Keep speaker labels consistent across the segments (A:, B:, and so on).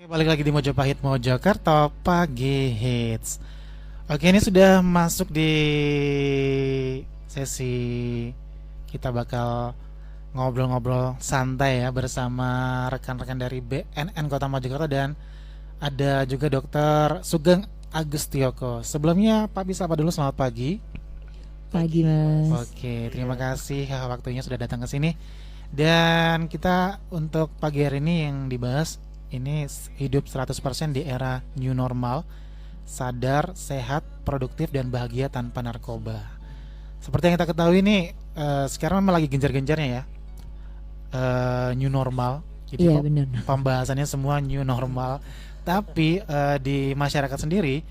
A: Balik lagi di Mojopahit Mojokerto Pagi Hits. Oke, ini sudah masuk di sesi kita bakal ngobrol-ngobrol santai ya bersama rekan-rekan dari BNN Kota Mojokerto dan ada juga Dokter Sugeng Agustioko. Sebelumnya Pak bisa apa dulu, selamat pagi.
B: Pagi Mas.
A: Oke, terima kasih waktunya sudah datang ke sini. Dan kita untuk pagi hari ini yang dibahas ini hidup 100% di era new normal, sadar, sehat, produktif dan bahagia tanpa narkoba. Seperti yang kita ketahui nih, sekarang memang lagi gencar-gencarnya ya, new normal. Jadi
B: Iya benar.
A: pembahasannya semua new normal. Tapi di masyarakat sendiri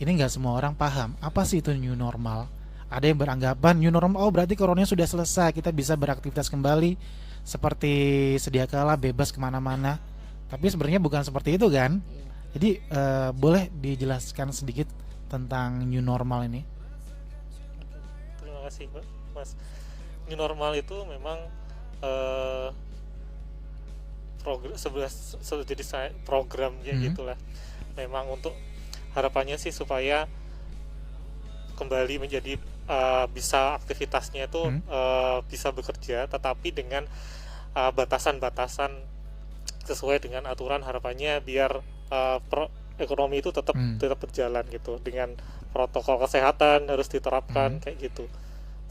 A: ini nggak semua orang paham apa sih itu new normal. Ada yang beranggapan new normal, oh berarti coronanya sudah selesai, kita bisa beraktivitas kembali seperti sedia kala, bebas kemana-mana. Tapi sebenarnya bukan seperti itu kan. Jadi boleh dijelaskan sedikit tentang new normal ini?
C: Terima kasih Mas. New normal itu memang eh, jadi program ya gitulah. Memang untuk harapannya sih supaya kembali menjadi bisa aktivitasnya itu bisa bekerja, tetapi dengan batasan-batasan sesuai dengan aturan, harapannya biar ekonomi itu tetap berjalan gitu, dengan protokol kesehatan harus diterapkan kayak gitu,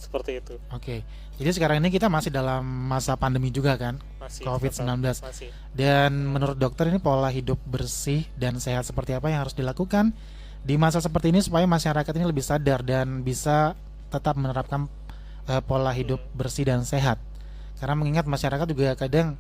C: seperti itu.
A: Oke. Jadi sekarang ini kita masih dalam masa pandemi juga kan,
C: Masih
A: COVID-19.
C: masih.
A: Dan menurut dokter ini pola hidup bersih dan sehat seperti apa yang harus dilakukan di masa seperti ini supaya masyarakat ini lebih sadar dan bisa tetap menerapkan pola hidup bersih dan sehat. Karena mengingat masyarakat juga kadang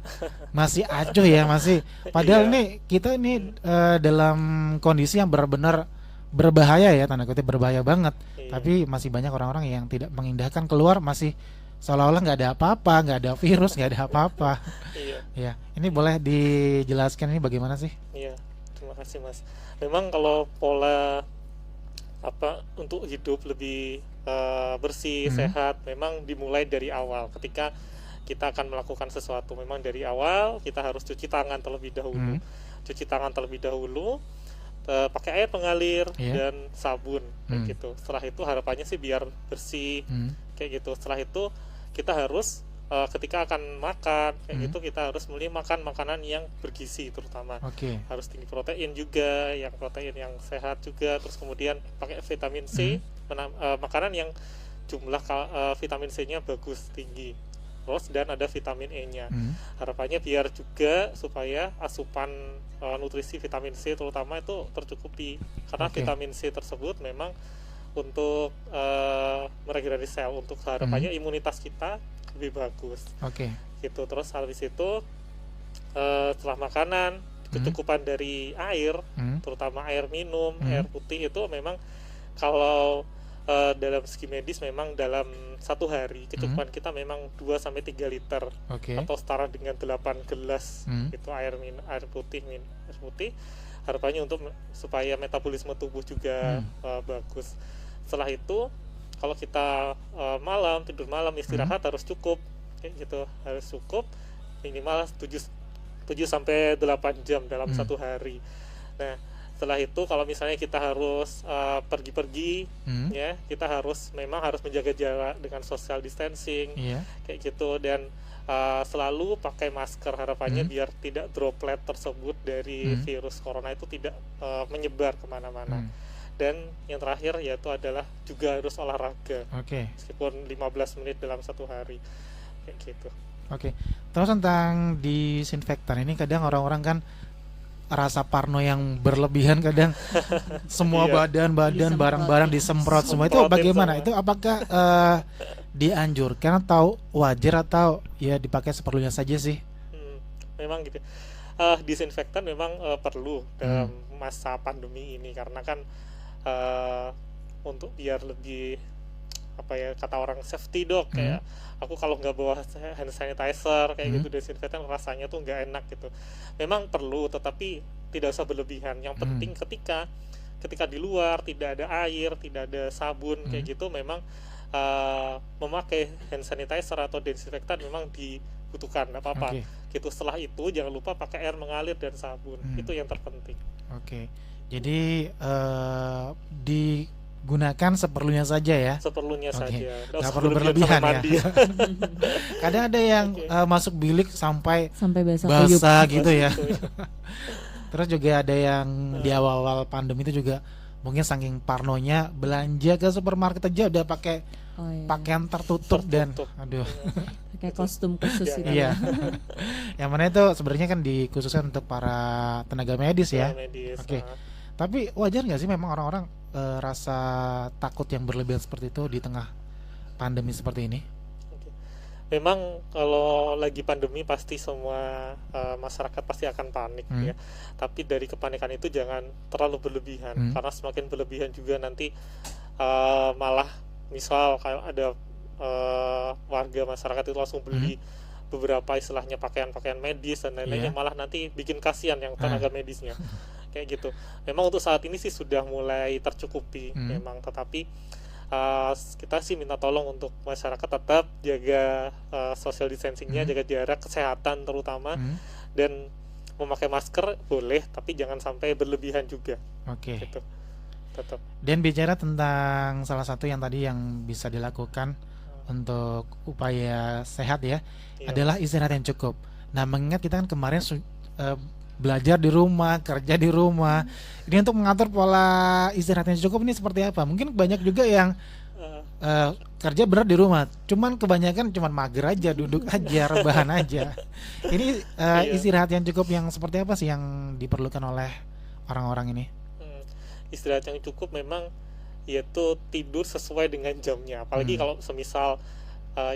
A: masih acuh ya, masih padahal
C: Iya.
A: nih kita ini dalam kondisi yang benar-benar berbahaya ya, tanda kutip berbahaya banget.
C: Iya.
A: Tapi masih banyak orang-orang yang tidak mengindahkan, keluar masih seolah-olah nggak ada apa-apa, nggak ada virus, nggak ada apa-apa.
C: Iya.
A: Ya, ini boleh dijelaskan ini bagaimana sih?
C: Iya, terima kasih Mas. Memang kalau pola untuk hidup lebih bersih, sehat, memang dimulai dari awal. Ketika kita akan melakukan sesuatu, memang dari awal kita harus cuci tangan terlebih dahulu. Cuci tangan terlebih dahulu, pakai air mengalir dan sabun, kayak gitu. Setelah itu harapannya sih biar bersih, kayak gitu. Setelah itu kita harus ketika akan makan kayak gitu, kita harus mulai makan makanan yang bergizi, terutama harus tinggi protein juga, yang protein yang sehat juga. Terus kemudian pakai vitamin C, makanan yang jumlah vitamin C-nya bagus, tinggi. Terus dan ada vitamin E-nya. Harapannya biar juga supaya asupan nutrisi vitamin C terutama itu tercukupi, karena vitamin C tersebut memang untuk meregenerasi sel, untuk harapannya imunitas kita lebih bagus. Gitu. Terus habis itu setelah makanan, kecukupan dari air, terutama air minum, air putih itu memang kalau dalam segi medis memang dalam satu hari kecukupan kita memang 2-3 liter, atau setara dengan 8 gelas itu air putih. Harapannya untuk supaya metabolisme tubuh juga bagus. Setelah itu kalau kita tidur malam, istirahat harus cukup, kayak gitu, harus cukup minimal 7-8 jam dalam satu hari. Nah, setelah itu kalau misalnya kita harus pergi-pergi, ya kita memang harus menjaga jarak dengan social distancing, kayak gitu, dan selalu pakai masker, harapannya biar tidak droplet tersebut dari virus corona itu tidak menyebar kemana-mana. Dan yang terakhir yaitu adalah juga harus olahraga, meskipun 15 menit dalam satu hari, kayak gitu.
A: Terus tentang disinfektan ini, kadang orang-orang kan rasa parno yang berlebihan, kadang semua badan barang-barang disemprot semua. Itu bagaimana? Itu apakah dianjurkan atau wajar atau ya dipakai seperlunya saja sih?
C: Memang gitu. Disinfektan memang perlu dalam masa pandemi ini, karena kan untuk biar lebih kata orang safety dok, kayak aku kalau nggak bawa hand sanitizer kayak gitu, desinfektan, rasanya tuh nggak enak gitu. Memang perlu, tetapi tidak usah berlebihan. Yang penting ketika di luar tidak ada air, tidak ada sabun kayak gitu, memang memakai hand sanitizer atau desinfektan memang dibutuhkan, nggak apa-apa.
A: Oke.
C: Gitu, setelah itu jangan lupa pakai air mengalir dan sabun. Itu yang terpenting.
A: Oke. Jadi digunakan seperlunya saja ya.
C: Seperlunya
A: Oke.
C: saja.
A: Nggak perlu berlebihan
C: sampai
A: ya.
C: mandi.
A: Kadang ada yang
C: Oke.
A: masuk bilik sampai
B: Sampai basah kuyup.
A: basah gitu ya.
C: Gitu ya.
A: Terus juga ada yang di awal-awal pandemi itu juga mungkin saking parnonya belanja ke supermarket aja udah pakai
B: Oh, iya.
A: pakaian tertutup dan aduh.
B: Pakai kostum khusus
C: Ya,
B: itu.
A: Iya.
B: ya.
A: Yang mana itu sebenarnya kan dikhususkan untuk para tenaga medis ya.
C: Medis.
A: Oke.
C: Nah,
A: Tapi wajar nggak sih memang orang-orang rasa takut yang berlebihan seperti itu di tengah pandemi seperti ini?
C: oke. Memang kalau lagi pandemi pasti semua masyarakat pasti akan panik ya. Tapi dari kepanikan itu jangan terlalu berlebihan, karena semakin berlebihan juga nanti malah misal kayak ada warga masyarakat itu langsung beli beberapa istilahnya pakaian-pakaian medis dan lain-lainnya,
A: Iya.
C: malah nanti bikin kasihan yang tenaga medisnya. Kayak gitu. Memang untuk saat ini sih sudah mulai tercukupi memang, tetapi kita sih minta tolong untuk masyarakat tetap jaga social distancingnya, jaga jarak, kesehatan terutama, dan memakai masker boleh, tapi jangan sampai berlebihan juga.
A: Oke.
C: Gitu. Tetap.
A: Dan bicara tentang salah satu yang tadi yang bisa dilakukan untuk upaya sehat ya,
C: Iya.
A: adalah istirahat yang cukup. Nah, mengingat kita kan kemarin belajar di rumah, kerja di rumah. Ini untuk mengatur pola istirahat yang cukup ini seperti apa? Mungkin banyak juga yang kerja berat di rumah, cuman kebanyakan cuman mager aja, duduk aja, rebahan aja. Ini
C: Iya.
A: istirahat yang cukup yang seperti apa sih yang diperlukan oleh orang-orang ini?
C: Istirahat yang cukup memang yaitu tidur sesuai dengan jamnya, apalagi kalau semisal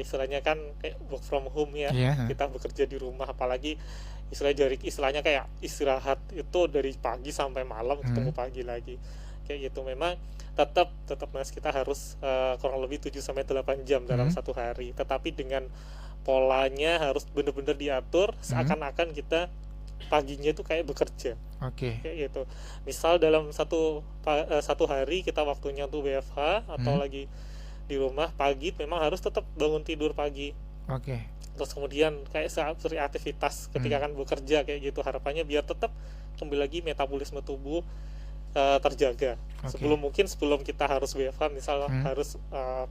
C: istilahnya kan kayak work from home ya.
A: Iya.
C: Kita bekerja di rumah, apalagi istilahnya kayak istirahat itu dari pagi sampai malam, ketemu pagi lagi kayak gitu. Memang tetap Mas, kita harus kurang lebih 7 sampai 8 jam dalam satu hari, tetapi dengan polanya harus benar-benar diatur seakan-akan kita paginya itu kayak bekerja.
A: Oke.
C: Kayak gitu. Misal dalam satu hari kita waktunya untuk WFH atau lagi di rumah, pagi memang harus tetap bangun tidur pagi.
A: Oke.
C: Terus kemudian kayak seperti aktivitas ketika kan bekerja kayak gitu, harapannya biar tetap kembali lagi metabolisme tubuh terjaga.
A: Oke.
C: Sebelum kita harus WFH, misal harus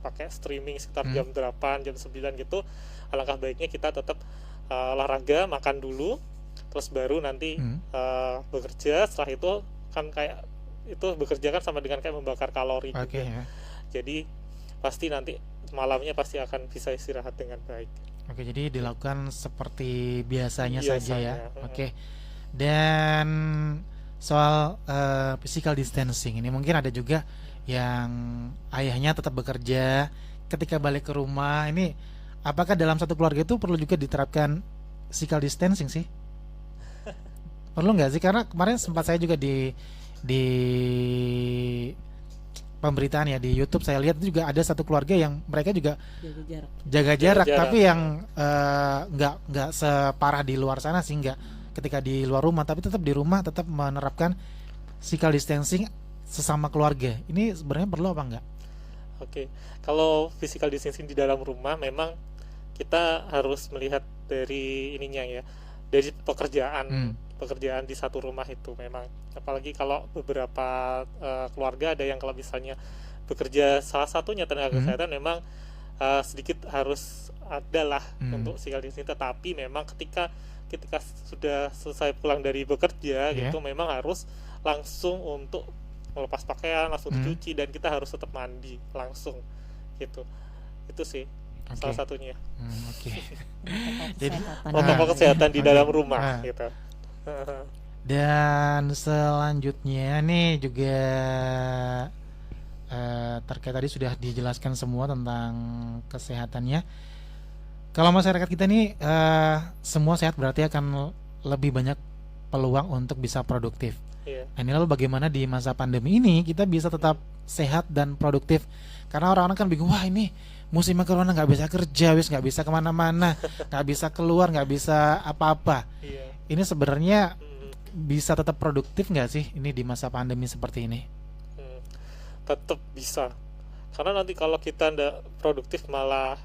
C: pakai streaming sekitar jam 8, jam 9 gitu, alangkah baiknya kita tetap olahraga, makan dulu, terus baru nanti bekerja. Setelah itu kan kayak itu bekerja kan sama dengan kayak membakar kalori
A: Oke
C: juga.
A: ya.
C: Jadi pasti nanti malamnya pasti akan bisa istirahat dengan baik.
A: Oke, jadi dilakukan seperti biasanya saja ya.
C: Biasanya.
A: Oke. Dan soal physical distancing ini mungkin ada juga yang ayahnya tetap bekerja ketika balik ke rumah. Ini apakah dalam satu keluarga itu perlu juga diterapkan physical distancing sih? Perlu nggak sih? Karena kemarin sempat saya juga di pemberitaan ya di YouTube, saya lihat itu juga ada satu keluarga yang mereka juga
B: Jaga jarak.
A: jaga jarak,
C: jarak.
A: tapi yang nggak separah di luar sana sih, nggak ketika di luar rumah, tapi tetap di rumah tetap menerapkan physical distancing sesama keluarga. Ini sebenarnya perlu apa enggak?
C: Oke, kalau physical distancing di dalam rumah memang kita harus melihat dari ininya ya, dari pekerjaan di satu rumah itu memang, apalagi kalau beberapa keluarga ada yang kalau misalnya bekerja salah satunya tenaga kesehatan, memang sedikit harus adalah untuk physical distancing, tetapi memang ketika sudah selesai pulang dari bekerja gitu, memang harus langsung untuk melepas pakaian, langsung dicuci, dan kita harus tetap mandi langsung gitu. Itu sih salah satunya.
A: Oke.
B: Jadi
C: Protokol kesehatan di dalam rumah gitu.
A: Dan selanjutnya nih juga terkait tadi sudah dijelaskan semua tentang kesehatannya. Kalau masyarakat kita nih semua sehat, berarti akan lebih banyak peluang untuk bisa produktif. Nah, ini lalu bagaimana di masa pandemi ini kita bisa tetap sehat dan produktif? Karena orang-orang kan bingung, wah ini musim corona nggak bisa kerja, nggak bisa kemana-mana, nggak bisa keluar, nggak bisa apa-apa. Ini sebenarnya bisa tetap produktif nggak sih ini di masa pandemi seperti ini?
C: Tetap bisa, karena nanti kalau kita nggak produktif malah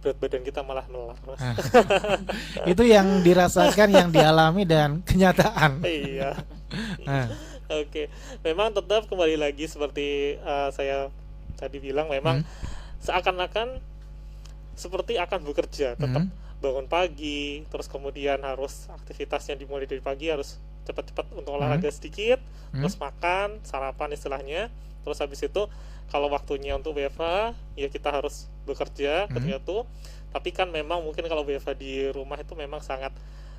C: berat badan kita malah melar, Mas.
A: Nah, itu yang dirasakan, yang dialami dan kenyataan.
C: Iya.
A: Nah,
C: Oke, memang tetap kembali lagi seperti saya tadi bilang, memang seakan-akan seperti akan bekerja, tetap bangun pagi, terus kemudian harus aktivitasnya dimulai dari pagi, harus cepat-cepat untuk olahraga sedikit, terus makan, sarapan istilahnya, terus habis itu kalau waktunya untuk WFH ya kita harus bekerja ketika itu. Tapi kan memang mungkin kalau WFH di rumah itu memang sangat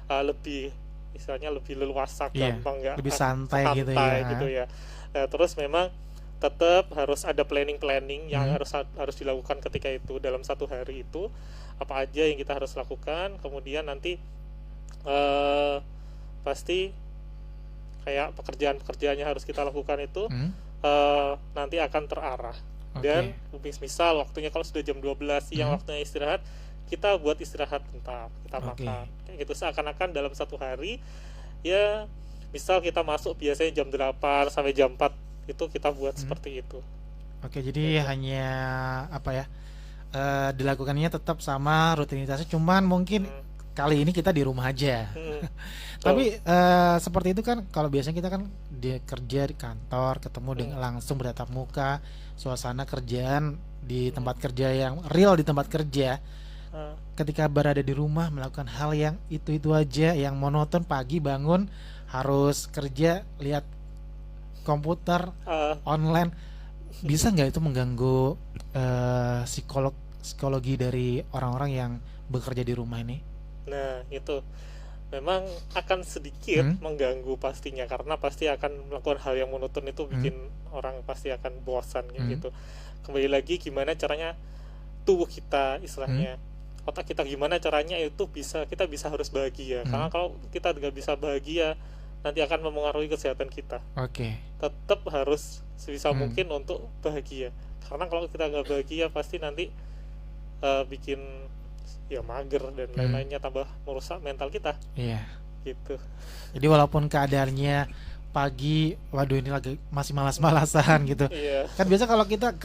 C: lebih, istilahnya lebih leluasa, gampang, nggak
A: lebih santai gitu ya.
C: Nah, terus memang tetap harus ada planning yang harus dilakukan ketika itu, dalam satu hari itu apa aja yang kita harus lakukan. Kemudian nanti pasti kayak pekerjaan-pekerjaannya harus kita lakukan itu nanti akan terarah. Dan misal waktunya kalau sudah jam 12 siang waktunya istirahat, kita buat istirahat bentar, kita makan kayak gitu, seakan-akan dalam satu hari ya, misal kita masuk biasanya jam 8 sampai jam 4 itu kita buat seperti itu.
A: Oke, jadi hanya apa ya, dilakukannya tetap sama rutinitasnya, cuman mungkin kali ini kita di rumah aja. Tapi seperti itu kan, kalau biasanya kita kan kerja di kantor, ketemu dengan langsung bertatap muka, suasana kerjaan di tempat kerja yang real, di tempat kerja. Ketika berada di rumah melakukan hal yang itu aja, yang monoton, pagi bangun harus kerja, lihat komputer online, bisa nggak itu mengganggu psikologi dari orang-orang yang bekerja di rumah ini?
C: Nah, itu memang akan sedikit mengganggu pastinya, karena pasti akan melakukan hal yang monoton itu bikin orang pasti akan bosan gitu. Kembali lagi gimana caranya tubuh kita, istilahnya otak kita, gimana caranya itu kita bisa harus bahagia. Karena kalau kita nggak bisa bahagia, nanti akan mempengaruhi kesehatan kita. Tetap harus sebisa mungkin untuk bahagia, karena kalau kita nggak bahagia pasti nanti bikin ya mager dan lain-lainnya, tambah merusak mental kita. Gitu. Jadi
A: walaupun keadaannya pagi, waduh ini lagi masih malas-malasan gitu. Kan biasa kalau kita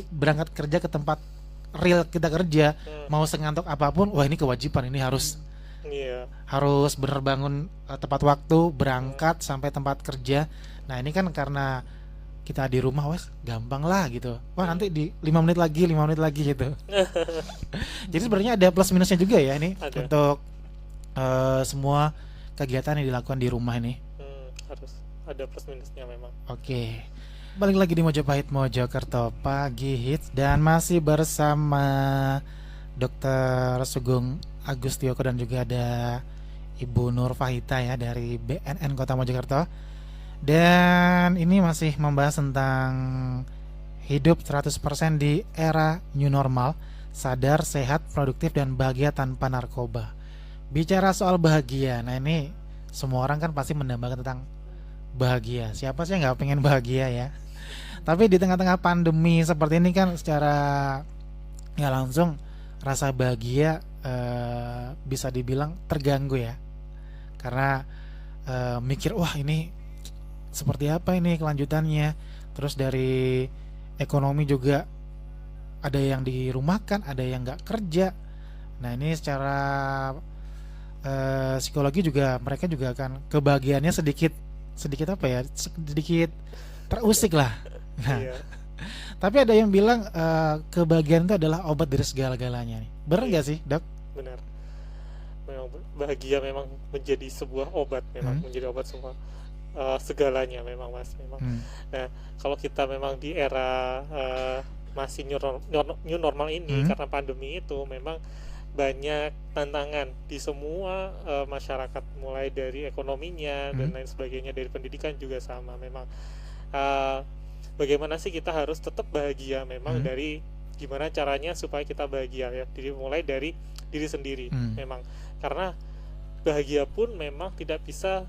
A: berangkat kerja ke tempat real kita kerja, mau sengantuk apapun, wah ini kewajiban, ini harus bener bangun tepat waktu, berangkat sampai tempat kerja. Nah ini kan karena kita di rumah, wes gampang lah gitu. Wah nanti di 5 menit lagi gitu. Jadi sebenarnya ada plus minusnya juga ya ini untuk semua kegiatan yang dilakukan di rumah ini.
C: Harus ada plus minusnya memang.
A: Balik lagi di Mojopahit Mojokerto Pagi Hits, dan masih bersama Dr. Sugeng Agustioko dan juga ada Ibu Nur Fahita ya dari BNN Kota Mojokerto. Dan ini masih membahas tentang hidup 100% di era new normal, sadar, sehat, produktif, dan bahagia tanpa narkoba. Bicara soal bahagia, nah ini semua orang kan pasti mendambakan tentang bahagia. Siapa sih yang gak pengen bahagia ya? Tapi di tengah-tengah pandemi seperti ini kan secara ya langsung rasa bahagia bisa dibilang terganggu ya. Karena mikir, wah ini seperti apa ini kelanjutannya. Terus dari ekonomi juga ada yang dirumahkan, ada yang gak kerja. Nah ini secara psikologi juga mereka juga akan kebahagiaannya sedikit apa ya, sedikit terusik lah. Nah, tapi ada yang bilang kebahagiaan itu adalah obat dari segala-galanya nih. Benar nggak sih, Dok?
C: Benar. Memang bahagia memang menjadi sebuah obat, memang menjadi obat semua segalanya memang, Mas, memang. Nah, kalau kita memang di era masih new normal ini, karena pandemi itu memang banyak tantangan di semua masyarakat, mulai dari ekonominya dan lain sebagainya, dari pendidikan juga sama. Memang bagaimana sih kita harus tetap bahagia, memang dari gimana caranya supaya kita bahagia ya, mulai dari diri sendiri. Memang karena bahagia pun memang tidak bisa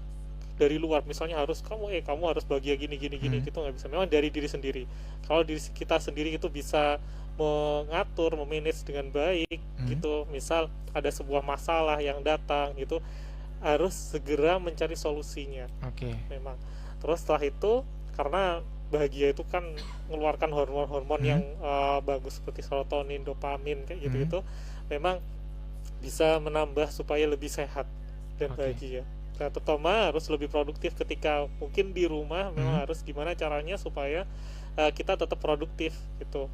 C: dari luar, misalnya harus kamu harus bahagia gini gitu nggak bisa. Memang dari diri sendiri. Kalau diri kita sendiri itu bisa mengatur, memanage dengan baik gitu. Misal ada sebuah masalah yang datang gitu, harus segera mencari solusinya. Memang. Terus setelah itu, karena bahagia itu kan mengeluarkan hormon-hormon yang bagus seperti serotonin, dopamin kayak gitu itu memang bisa menambah supaya lebih sehat dan
A: Oke.
C: bahagia. Nah, terutama harus lebih produktif ketika mungkin di rumah memang
A: Hmm.
C: harus gimana caranya supaya kita tetap produktif gitu.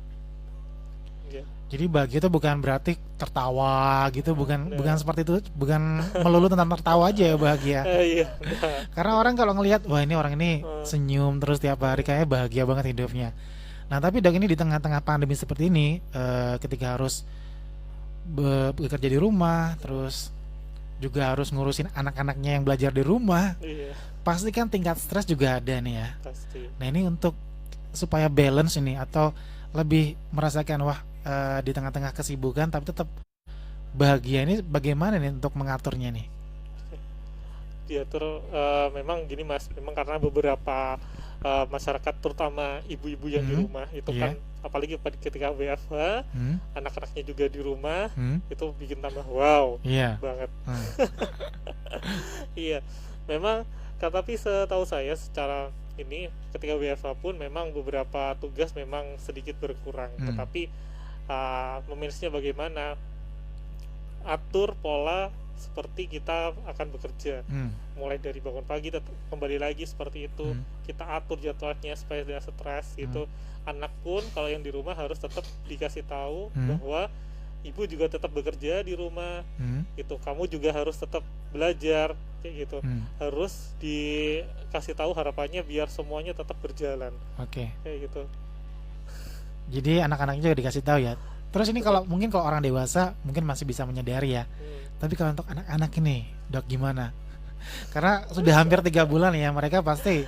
C: Ya.
A: Jadi bahagia itu bukan berarti tertawa gitu, bukan
C: Nah.
A: bukan seperti itu, bukan melulu tentang tertawa aja ya bahagia.
C: Iya, nah,
A: Karena orang kalau ngelihat, wah ini orang ini
C: Hmm.
A: senyum terus tiap hari kayaknya bahagia banget hidupnya. Nah tapi Dok, ini di tengah-tengah pandemi seperti ini, ketika harus bekerja di rumah, terus juga harus ngurusin anak-anaknya yang belajar di rumah,
C: iya
A: pasti kan tingkat stres juga ada nih ya.
C: pasti.
A: Nah ini untuk supaya balance ini atau lebih merasakan wah di tengah-tengah kesibukan tapi tetap bahagia, ini bagaimana nih untuk mengaturnya nih?
C: Diatur memang gini Mas, memang karena beberapa masyarakat terutama ibu-ibu yang di
A: Hmm,
C: rumah itu
A: iya.
C: kan apalagi ketika WFH
A: Hmm,
C: anak-anaknya juga di rumah
A: hmm,
C: itu bikin tambah wow
A: iya.
C: banget.
A: Hmm,
C: Iya, memang tapi setahu saya secara ini ketika WFH pun memang beberapa tugas memang sedikit berkurang, tetapi memanagenya bagaimana? Atur pola seperti kita akan bekerja,
A: hmm,
C: mulai dari bangun pagi kembali lagi seperti itu,
A: hmm,
C: kita atur jadwalnya supaya tidak stres gitu. Anak pun kalau yang di rumah harus tetap dikasih tahu bahwa ibu juga tetap bekerja di rumah gitu, kamu juga harus tetap belajar kayak gitu, harus dikasih tahu harapannya biar semuanya tetap berjalan
A: Oke.
C: kayak gitu.
A: Jadi anak-anaknya juga dikasih tahu ya. Terus ini kalau mungkin kalau orang dewasa mungkin masih bisa menyadari ya. Tapi kalau untuk anak-anak ini, Dok, gimana? Karena sudah hampir 3 bulan ya, mereka pasti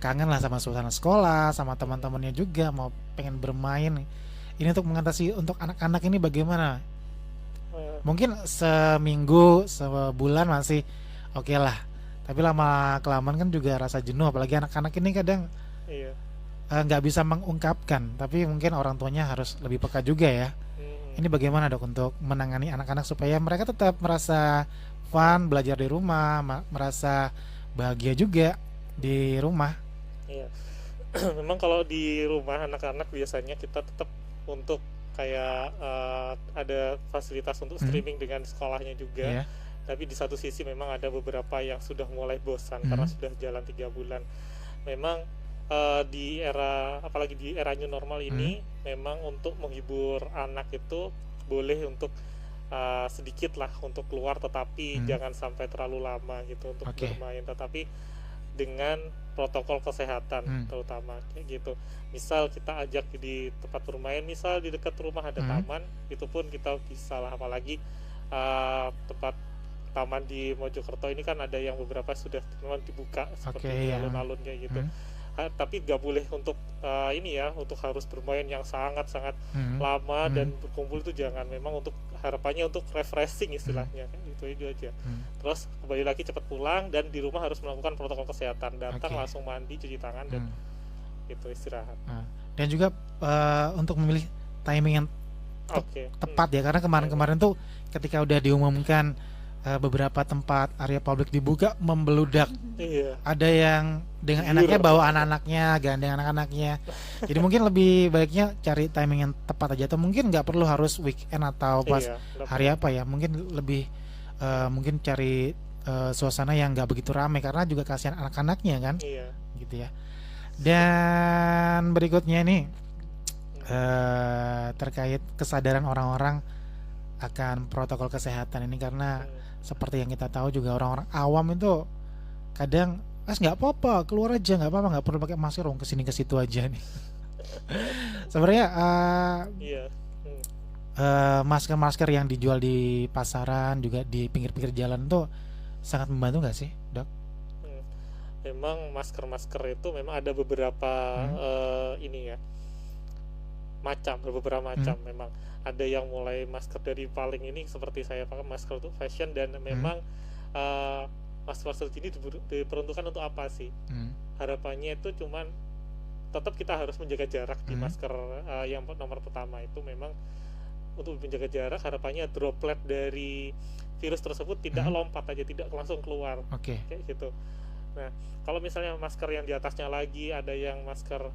A: kangen lah sama suasana sekolah, sama teman-temannya juga, mau pengen bermain. Ini untuk mengatasi untuk anak-anak ini bagaimana?
C: Eh,
A: Mungkin seminggu, sebulan masih oke lah. Tapi lama kelamaan kan juga rasa jenuh, apalagi anak-anak ini kadang
C: iya.
A: nggak bisa mengungkapkan, tapi mungkin orang tuanya harus lebih peka juga ya. Ini bagaimana Dok untuk menangani anak-anak supaya mereka tetap merasa fun belajar di rumah, merasa bahagia juga di rumah.
C: Iya. Memang kalau di rumah anak-anak biasanya kita tetap untuk kayak ada fasilitas untuk streaming dengan sekolahnya juga.
A: Iya.
C: Tapi di satu sisi memang ada beberapa yang sudah mulai bosan karena sudah jalan 3 bulan. Memang di era apalagi di era new normal ini memang untuk menghibur anak itu boleh untuk sedikit lah untuk keluar, tetapi jangan sampai terlalu lama gitu untuk
A: Oke.
C: bermain, tetapi dengan protokol kesehatan terutama kayak gitu. Misal kita ajak di tempat bermain, misal di dekat rumah ada taman, itu pun kita bisa lah, apalagi tempat taman di Mojokerto ini kan ada yang beberapa sudah memang dibuka seperti
A: Oke, ya.
C: alun-alun kayak gitu. Tapi nggak boleh untuk ini ya, untuk harus bermain yang sangat-sangat lama dan berkumpul itu jangan. Memang untuk harapannya untuk refreshing istilahnya, itu aja. Terus kembali lagi cepat pulang dan di rumah harus melakukan protokol kesehatan, datang
A: Oke.
C: langsung mandi, cuci tangan dan itu istirahat.
A: Dan juga untuk memilih timing yang
C: Oke.
A: tepat ya, karena kemarin-kemarin tuh ketika udah diumumkan beberapa tempat area publik dibuka membeludak.
C: Iya.
A: Ada yang dengan enaknya bawa anak-anaknya, gandeng anak-anaknya. Jadi mungkin lebih baiknya cari timing yang tepat aja, atau mungkin nggak perlu harus weekend atau pas
C: Iya,
A: hari apa ya. Mungkin lebih mungkin cari suasana yang nggak begitu ramai karena juga kasihan anak-anaknya kan,
C: Iya.
A: gitu ya. Dan berikutnya nih terkait kesadaran orang-orang akan protokol kesehatan ini, karena seperti yang kita tahu juga orang-orang awam itu kadang nggak apa-apa, keluar aja nggak apa-apa, nggak perlu pakai masker, ke sini ke situ aja nih. Sebenarnya
C: Iya.
A: masker-masker yang dijual di pasaran juga di pinggir-pinggir jalan tuh sangat membantu nggak sih, Dok?
C: Memang masker-masker itu memang ada beberapa ini ya, beberapa macam. Memang ada yang mulai masker dari paling ini seperti saya pakai masker untuk fashion, dan memang masker ini diperuntukkan untuk apa sih? Harapannya itu cuman tetap kita harus menjaga jarak di masker. Yang nomor pertama itu memang untuk menjaga jarak, harapannya droplet dari virus tersebut tidak lompat aja, tidak langsung keluar
A: Oke.
C: kayak gitu. Nah, kalau misalnya masker yang di atasnya lagi ada yang masker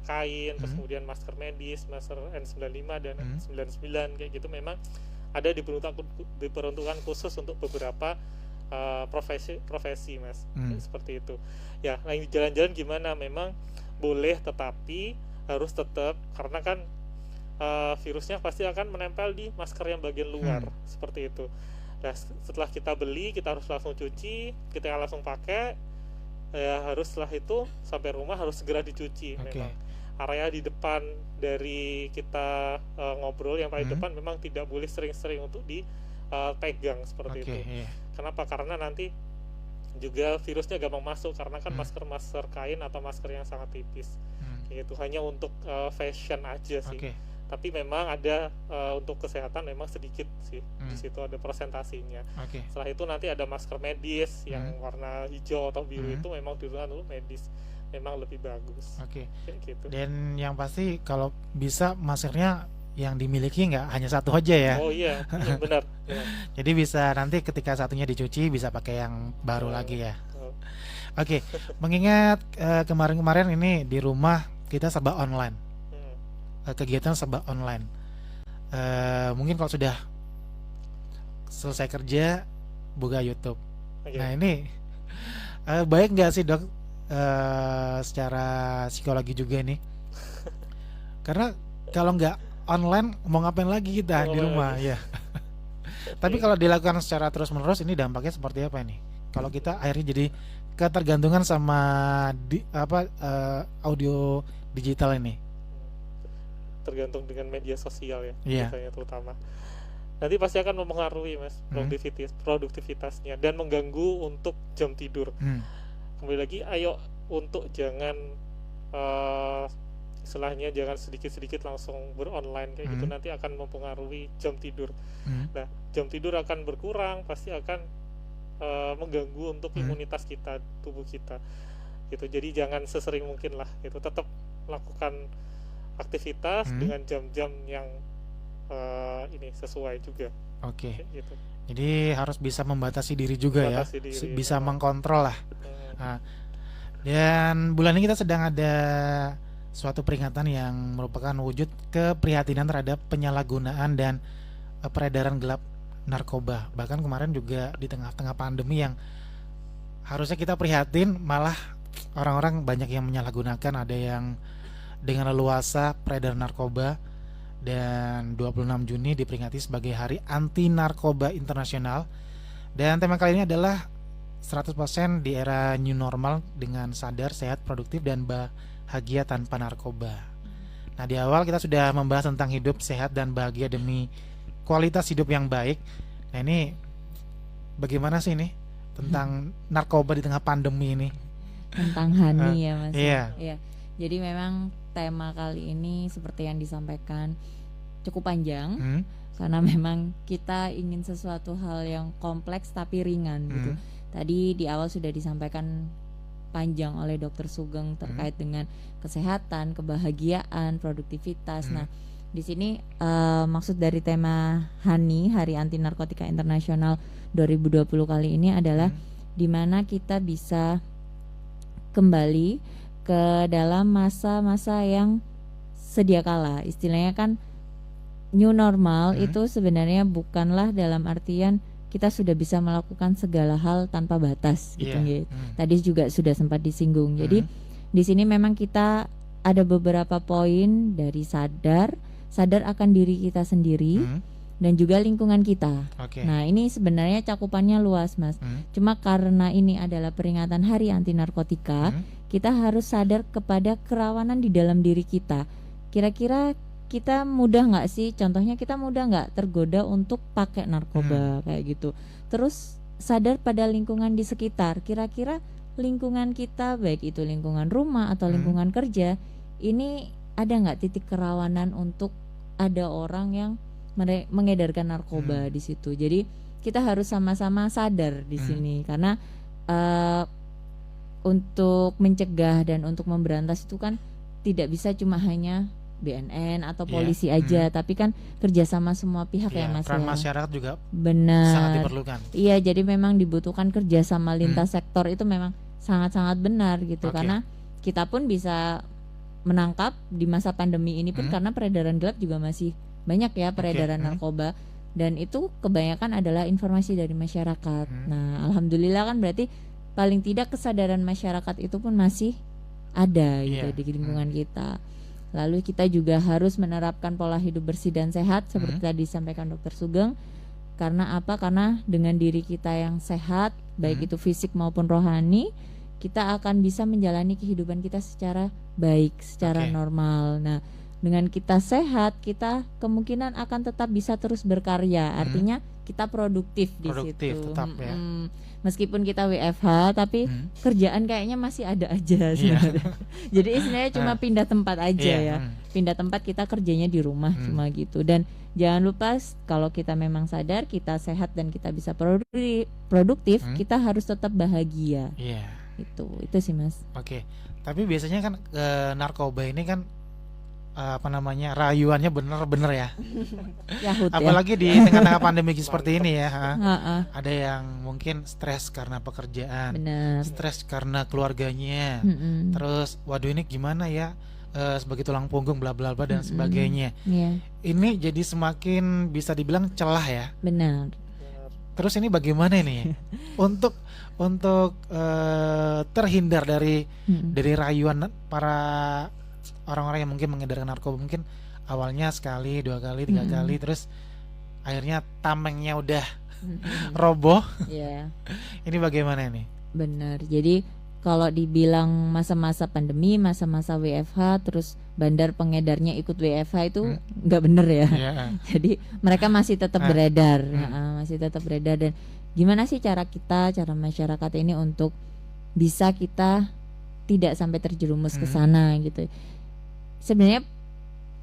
C: kain, terus kemudian masker medis, masker N95 dan N99 kayak gitu, memang ada diperuntukkan khusus untuk beberapa profesi Mas. Seperti itu. Ya, nah ini jalan-jalan gimana? Memang boleh, tetapi harus tetap, karena kan virusnya pasti akan menempel di masker yang bagian luar, seperti itu. Nah, setelah kita beli, kita harus langsung cuci, kita langsung pakai. Ya, harus setelah itu sampai rumah harus segera dicuci. Memang area di depan dari kita ngobrol yang paling depan memang tidak boleh sering-sering untuk dipegang seperti itu. Kenapa? Karena nanti juga virusnya gampang masuk, karena kan masker kain atau masker yang sangat tipis. Itu hanya untuk fashion aja sih. Tapi memang ada untuk kesehatan memang sedikit sih. Di situ ada presentasinya. Setelah itu nanti ada masker medis yang warna hijau atau biru, itu memang digunakan untuk medis, memang lebih bagus. Gitu.
A: Dan yang pasti kalau bisa maskernya yang dimiliki nggak hanya satu aja ya.
C: Oh iya, benar.
A: Jadi bisa nanti ketika satunya dicuci bisa pakai yang baru lagi ya. Mengingat kemarin-kemarin ini di rumah kita serba online, kegiatan serba online. Mungkin kalau sudah selesai kerja buka YouTube. Nah ini baik nggak sih dok, secara psikologi juga nih? Karena kalau nggak online mau ngapain lagi kita di rumah ya. Tapi kalau dilakukan secara terus-menerus ini dampaknya seperti apa ini? Kalau kita akhirnya jadi ketergantungan sama audio digital ini.
C: Tergantung dengan media sosial ya, biasanya terutama. Nanti pasti akan mempengaruhi Mas produktivitasnya dan mengganggu untuk jam tidur. Kembali lagi, ayo untuk jangan istilahnya jangan sedikit-sedikit langsung beronline kayak gitu, nanti akan mempengaruhi jam tidur. Nah, jam tidur akan berkurang, pasti akan mengganggu untuk imunitas kita, tubuh kita gitu. Jadi jangan sesering mungkin lah gitu, tetap melakukan aktivitas dengan jam-jam yang ini sesuai juga. Gitu.
A: Jadi harus bisa membatasi diri juga bisa mengkontrol lah. Dan bulan ini kita sedang ada suatu peringatan yang merupakan wujud keprihatinan terhadap penyalahgunaan dan peredaran gelap narkoba. Bahkan kemarin juga di tengah-tengah pandemi yang harusnya kita prihatin, malah orang-orang banyak yang menyalahgunakan. Ada yang dengan leluasa peredaran narkoba. Dan 26 Juni diperingati sebagai Hari Anti Narkoba Internasional. Dan tema kali ini adalah 100% di era new normal dengan sadar, sehat, produktif, dan bahagia tanpa narkoba. Nah, di awal kita sudah membahas tentang hidup sehat dan bahagia demi kualitas hidup yang baik. Nah, ini bagaimana sih ini tentang narkoba di tengah pandemi ini?
B: Tentang honey ya Mas.
A: Iya.
B: Jadi memang tema kali ini seperti yang disampaikan cukup panjang, karena memang kita ingin sesuatu hal yang kompleks tapi ringan gitu. Tadi di awal sudah disampaikan panjang oleh Dr. Sugeng terkait dengan kesehatan, kebahagiaan, produktivitas. Nah, di sini maksud dari tema HANI, Hari Anti Narkotika Internasional 2020 kali ini adalah di mana kita bisa kembali ke dalam masa-masa yang sedia kala. Istilahnya kan new normal itu sebenarnya bukanlah dalam artian kita sudah bisa melakukan segala hal tanpa batas gitu. Tadi juga sudah sempat disinggung. Jadi di sini memang kita ada beberapa poin dari sadar akan diri kita sendiri dan juga lingkungan kita. Nah, ini sebenarnya cakupannya luas, Mas. Cuma karena ini adalah peringatan Hari Anti Narkotika, kita harus sadar kepada kerawanan di dalam diri kita. Kira-kira kita mudah nggak sih? Contohnya kita mudah nggak tergoda untuk pakai narkoba kayak gitu. Terus sadar pada lingkungan di sekitar. Kira-kira lingkungan kita, baik itu lingkungan rumah atau lingkungan kerja, ini ada nggak titik kerawanan untuk ada orang yang mengedarkan narkoba di situ. Jadi kita harus sama-sama sadar di sini, karena untuk mencegah dan untuk memberantas itu kan tidak bisa cuma hanya BNN atau polisi aja, tapi kan kerjasama semua pihak ya Mas.
A: Peran masyarakat juga
B: benar
A: sangat diperlukan.
B: Iya, jadi memang dibutuhkan kerjasama lintas sektor, itu memang sangat-sangat benar gitu.
A: Oke.
B: Karena kita pun bisa menangkap di masa pandemi ini pun karena peredaran gelap juga masih banyak ya, peredaran narkoba, dan itu kebanyakan adalah informasi dari masyarakat. Nah, alhamdulillah kan berarti paling tidak kesadaran masyarakat itu pun masih ada gitu di lingkungan kita. Lalu kita juga harus menerapkan pola hidup bersih dan sehat seperti tadi disampaikan Dr. Sugeng. Karena apa? Karena dengan diri kita yang sehat, baik itu fisik maupun rohani, kita akan bisa menjalani kehidupan kita secara baik, secara normal. Nah, dengan kita sehat, kita kemungkinan akan tetap bisa terus berkarya. Artinya kita produktif di situ.
A: Tetap, ya.
B: Meskipun kita WFH, tapi kerjaan kayaknya masih ada aja sebenarnya. Jadi istilahnya cuma pindah tempat aja ya. Pindah tempat, kita kerjanya di rumah cuma gitu. Dan jangan lupa kalau kita memang sadar kita sehat dan kita bisa produktif, kita harus tetap bahagia. Itu sih Mas.
A: Oke. Tapi biasanya kan narkoba ini kan rayuannya bener-bener ya.
B: Yahut,
A: apalagi di tengah-tengah pandemi seperti ini ya. Ada yang mungkin stres karena pekerjaan, stres karena keluarganya. Terus waduh ini gimana ya, sebagai tulang punggung bla bla bla dan sebagainya. Ini jadi semakin bisa dibilang celah ya.
B: Benar.
A: Terus ini bagaimana ini untuk terhindar dari rayuan para orang-orang yang mungkin mengedarkan narkoba, mungkin awalnya sekali, 2 kali, 3 kali, terus akhirnya tamengnya udah roboh. Ini bagaimana ini?
B: Benar. Jadi kalau dibilang masa-masa pandemi, masa-masa WFH, terus bandar pengedarnya ikut WFH itu nggak bener ya. Jadi mereka masih tetap beredar, masih tetap beredar. Dan gimana sih cara masyarakat ini untuk bisa kita tidak sampai terjerumus ke sana gitu. Sebenarnya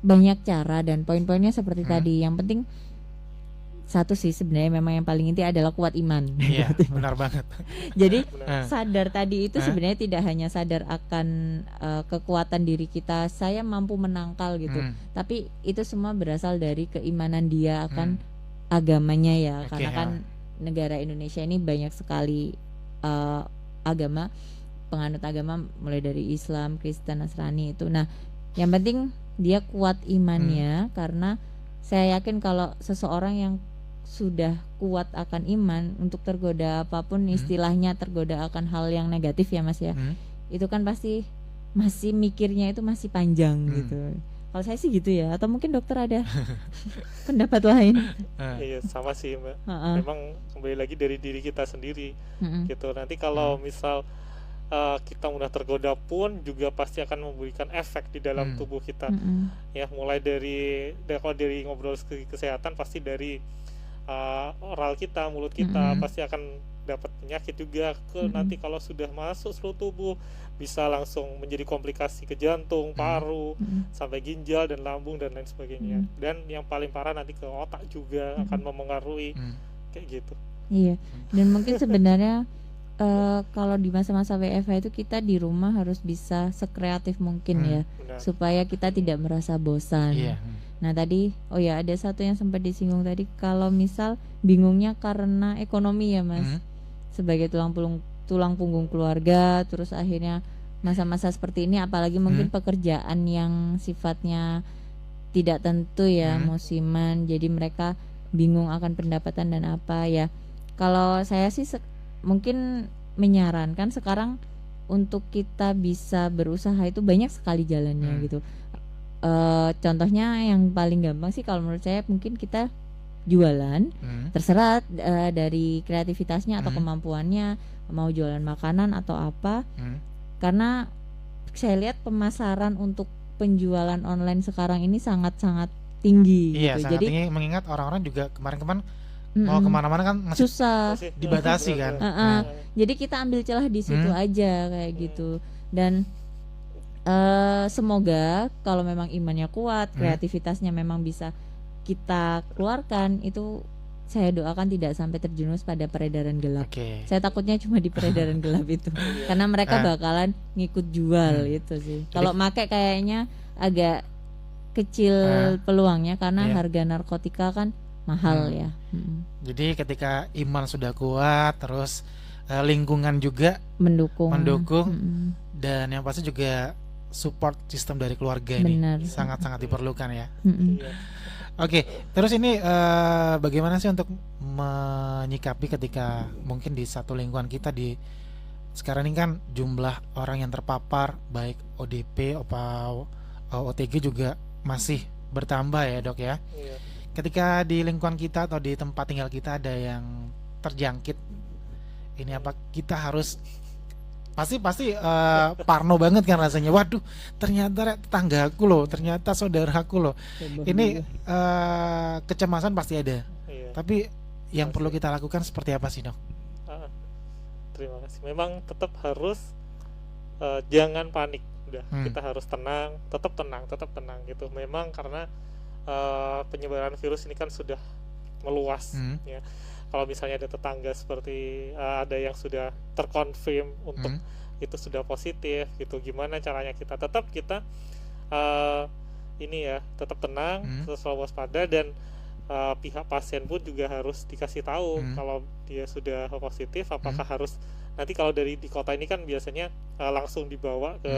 B: banyak cara dan poin-poinnya seperti tadi. Yang penting satu sih sebenarnya memang yang paling inti adalah kuat iman.
A: Iya, benar banget.
B: Jadi sadar tadi itu sebenarnya tidak hanya sadar akan kekuatan diri kita, saya mampu menangkal gitu. Tapi itu semua berasal dari keimanan dia akan agamanya ya. Karena kan negara Indonesia ini banyak sekali agama, penganut agama mulai dari Islam, Kristen, Nasrani itu. Nah, yang penting dia kuat imannya, karena saya yakin kalau seseorang yang sudah kuat akan iman, untuk tergoda apapun, istilahnya tergoda akan hal yang negatif ya Mas ya, itu kan pasti masih mikirnya itu masih panjang gitu. Kalau saya sih gitu ya, atau mungkin dokter ada pendapat lain?
C: Iya sama sih Mbak. Memang kembali lagi dari diri kita sendiri gitu. Nanti kalau misal kita mudah tergoda pun juga pasti akan memberikan efek di dalam tubuh kita. Ya mulai dari kalau dari ngobrol kesehatan pasti dari oral kita, mulut kita pasti akan dapat penyakit juga nanti kalau sudah masuk seluruh tubuh bisa langsung menjadi komplikasi ke jantung, paru, sampai ginjal dan lambung dan lain sebagainya. Dan yang paling parah nanti ke otak juga akan memengaruhi kayak gitu.
B: Iya. Dan mungkin sebenarnya kalau di masa-masa WFH itu kita di rumah harus bisa sekreatif mungkin ya, supaya kita tidak merasa bosan. Nah tadi ada satu yang sempat disinggung tadi, kalau misal bingungnya karena ekonomi ya Mas, sebagai tulang punggung keluarga, terus akhirnya masa-masa seperti ini apalagi mungkin pekerjaan yang sifatnya tidak tentu ya, musiman, jadi mereka bingung akan pendapatan dan apa ya. Kalau saya sih mungkin menyarankan sekarang untuk kita bisa berusaha itu banyak sekali jalannya gitu. Contohnya yang paling gampang sih kalau menurut saya mungkin kita jualan, terserah dari kreativitasnya atau kemampuannya, mau jualan makanan atau apa. Karena saya lihat pemasaran untuk penjualan online sekarang ini sangat-sangat tinggi
A: Iya,
B: gitu.
A: sangat
B: Jadi
A: tinggi, mengingat orang-orang juga kemarin-kemarin mau kemana-mana kan masih
B: susah.
A: dibatasi kan.
B: Jadi kita ambil celah di situ aja kayak gitu. Dan semoga kalau memang imannya kuat, kreativitasnya memang bisa kita keluarkan, itu saya doakan tidak sampai terjerumus pada peredaran gelap. Saya takutnya cuma di peredaran gelap itu, karena mereka bakalan ngikut jual itu sih. Kalau make kayaknya agak kecil peluangnya, karena harga narkotika kan mahal ya.
A: Jadi ketika iman sudah kuat, terus lingkungan juga
B: mendukung.
A: Dan yang pasti juga support sistem dari keluarga ini sangat-sangat diperlukan ya. Oke, terus ini bagaimana sih untuk menyikapi ketika mungkin di satu lingkungan kita di sekarang ini kan jumlah orang yang terpapar baik ODP, OTG juga masih bertambah ya dok ya. Ketika di lingkungan kita atau di tempat tinggal kita ada yang terjangkit, ini apa kita harus pasti parno banget kan rasanya. Waduh, ternyata tetanggaku loh, ternyata saudaraku loh. Ini kecemasan pasti ada. Tapi yang perlu kita lakukan seperti apa sih dok?
C: Terima kasih. Memang tetap harus jangan panik. Udah, kita harus tenang, tetap tenang gitu. Memang karena penyebaran virus ini kan sudah meluas ya. Kalau misalnya ada tetangga seperti ada yang sudah terkonfirm untuk itu sudah positif gitu, gimana caranya kita tetap ini ya tetap tenang, selalu waspada, dan pihak pasien pun juga harus dikasih tahu kalau dia sudah positif, apakah harus nanti kalau dari di kota ini kan biasanya langsung dibawa ke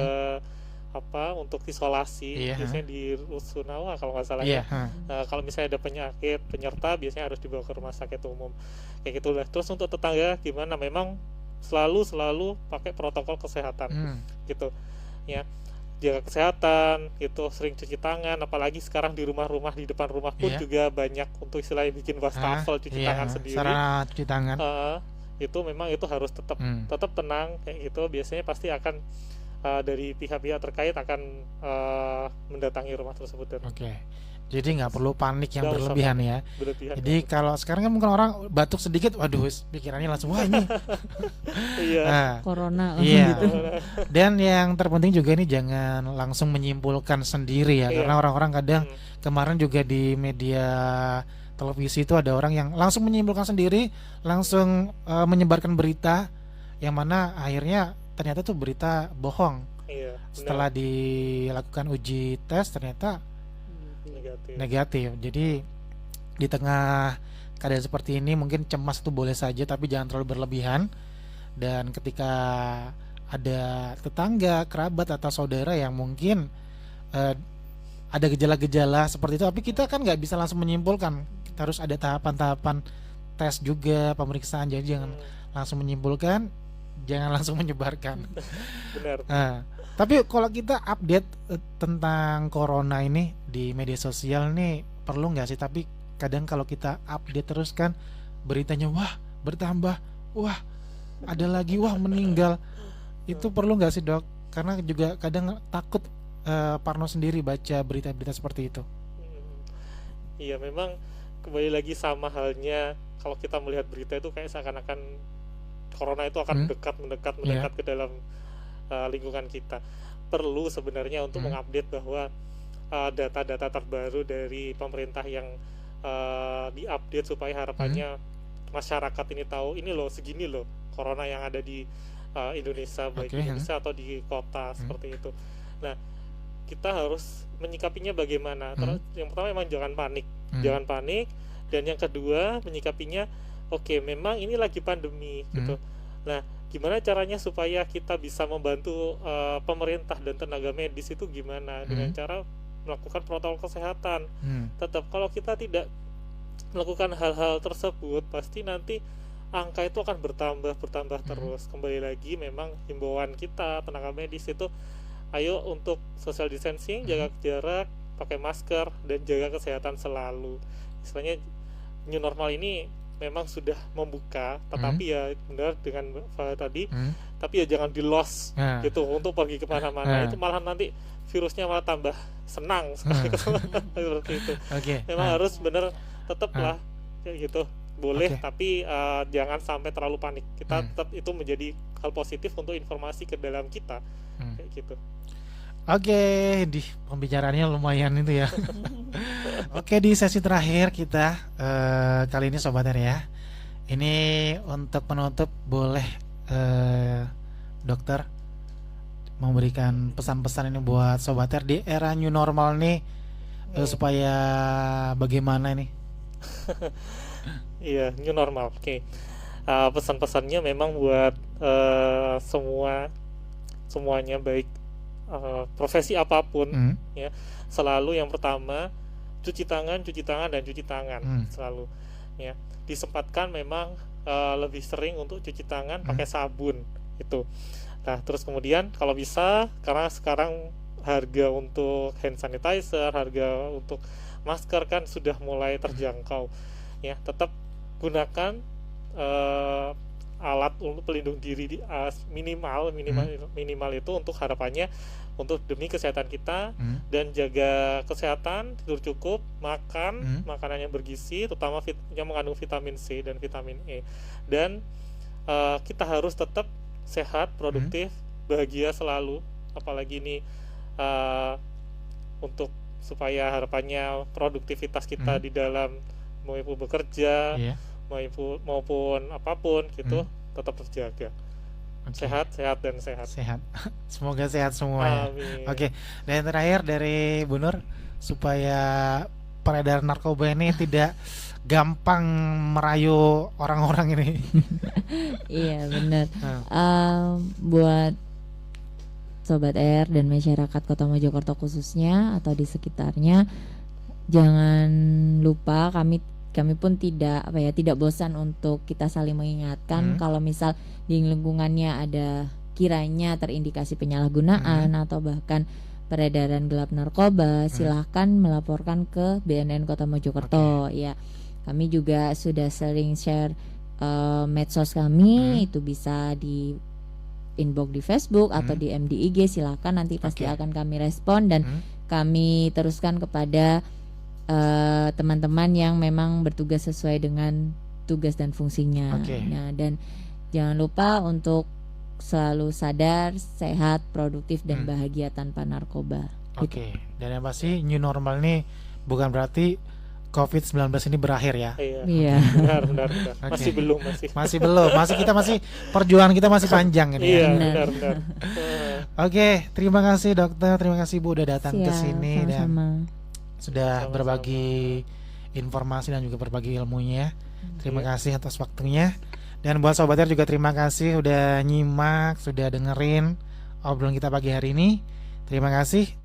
C: untuk isolasi, biasanya di Rusunawa kalau nggak salah ya. Kalau misalnya ada penyakit penyerta biasanya harus dibawa ke rumah sakit umum kayak gitulah. Terus untuk tetangga gimana? Memang selalu pakai protokol kesehatan gitu ya, jaga kesehatan gitu, sering cuci tangan, apalagi sekarang di rumah-rumah, di depan rumah pun juga banyak untuk istilahnya bikin wastafel cuci tangan sendiri, sarana
A: cuci tangan.
C: Itu memang itu harus tetap tenang kayak gitu. Biasanya pasti akan dari pihak-pihak terkait akan mendatangi rumah tersebut.
A: Oke. Jadi nggak perlu panik yang berlebihan ya. Jadi kalau sekarang kan mungkin orang batuk sedikit, waduh, pikirannya langsung wah ini
B: corona.
A: Gitu. Dan yang terpenting juga ini jangan langsung menyimpulkan sendiri ya, karena orang-orang kadang kemarin juga di media televisi itu ada orang yang langsung menyimpulkan sendiri, langsung menyebarkan berita yang mana akhirnya ternyata tuh berita bohong. Setelah dilakukan uji tes ternyata negatif. Jadi di tengah keadaan seperti ini mungkin cemas itu boleh saja, tapi jangan terlalu berlebihan. Dan ketika ada tetangga, kerabat atau saudara yang mungkin ada gejala-gejala seperti itu, tapi kita kan nggak bisa langsung menyimpulkan. Kita harus ada tahapan-tahapan tes juga, pemeriksaan. Jadi jangan langsung menyimpulkan, jangan langsung menyebarkan.
C: Benar.
A: Tapi kalau kita update tentang corona ini di media sosial nih perlu nggak sih? Tapi kadang kalau kita update terus kan beritanya wah bertambah, wah ada lagi, wah meninggal. Itu perlu nggak sih dok? Karena juga kadang takut parno sendiri baca berita-berita seperti itu.
C: Iya, memang kembali lagi sama halnya kalau kita melihat berita itu kayak seakan-akan corona itu akan mendekat ke dalam lingkungan kita. Perlu sebenarnya untuk mengupdate bahwa data-data terbaru dari pemerintah yang diupdate supaya harapannya masyarakat ini tahu ini loh, segini loh corona yang ada di Indonesia, baik di Indonesia atau di kota seperti itu. Nah, kita harus menyikapinya bagaimana? Terus yang pertama memang jangan panik, dan yang kedua menyikapinya memang ini lagi pandemi gitu. Nah, gimana caranya supaya kita bisa membantu pemerintah dan tenaga medis itu gimana? Dengan cara melakukan protokol kesehatan. Tetap kalau kita tidak melakukan hal-hal tersebut, pasti nanti angka itu akan bertambah terus. Kembali lagi memang himbauan kita tenaga medis itu ayo untuk social distancing, jaga jarak, pakai masker, dan jaga kesehatan selalu. Istilahnya new normal ini memang sudah membuka, tetapi ya benar dengan tadi, tapi ya jangan di loss gitu untuk pergi kemana-mana. Itu malah nanti virusnya malah tambah senang seperti itu. Memang harus benar tetaplah kayak gitu. Boleh, tapi jangan sampai terlalu panik. Kita tetap itu menjadi hal positif untuk informasi ke dalam kita kayak gitu.
A: Di pembicaraannya lumayan itu ya. Di sesi terakhir kita kali ini Sobat R ya. Ini untuk penutup boleh dokter memberikan pesan-pesan ini buat Sobat R di era new normal nih, supaya bagaimana ini?
C: Iya, new normal. pesan-pesannya memang buat semuanya, baik profesi apapun, ya, selalu yang pertama cuci tangan dan cuci tangan selalu, ya, disempatkan memang lebih sering untuk cuci tangan pakai sabun itu. Nah, terus kemudian kalau bisa, karena sekarang harga untuk hand sanitizer, harga untuk masker kan sudah mulai terjangkau, ya, tetap gunakan alat untuk pelindung diri minimal itu untuk harapannya untuk demi kesehatan kita, dan jaga kesehatan, tidur cukup, makan makanan yang bergizi, terutama yang mengandung vitamin C dan vitamin E, dan kita harus tetap sehat, produktif, bahagia selalu, apalagi ini untuk supaya harapannya produktivitas kita di dalam mau itu bekerja, maupun apapun gitu tetap terjaga. Sehat dan sehat.
A: Semoga sehat semua ya. Oke. Dan terakhir dari Bu Nur, supaya peredaran narkoba ini tidak gampang merayu orang-orang ini.
B: Iya, benar. Buat Sobat R dan masyarakat Kota Mojokerto khususnya atau di sekitarnya, jangan lupa kami pun tidak bosan untuk kita saling mengingatkan kalau misal di lingkungannya ada kiranya terindikasi penyalahgunaan atau bahkan peredaran gelap narkoba, silahkan melaporkan ke BNN Kota Mojokerto. Ya, kami juga sudah sering share medsos kami, itu bisa di inbox di Facebook atau di MDIG, silahkan, nanti pasti akan kami respon dan kami teruskan kepada teman-teman yang memang bertugas sesuai dengan tugas dan fungsinya. Nah, dan jangan lupa untuk selalu sadar, sehat, produktif dan bahagia tanpa narkoba.
A: Dan yang pasti new normal ini bukan berarti COVID-19 ini berakhir ya.
B: Iya.
C: Benar. Masih belum.
A: Masih perjuangan kita masih panjang ini.
C: Iya, benar.
A: Terima kasih dokter, terima kasih Bu udah datang ke sini dan sudah berbagi informasi dan juga berbagi ilmunya. Terima kasih atas waktunya. Dan buat sobatnya juga terima kasih udah nyimak, sudah dengerin obrolan kita pagi hari ini. Terima kasih.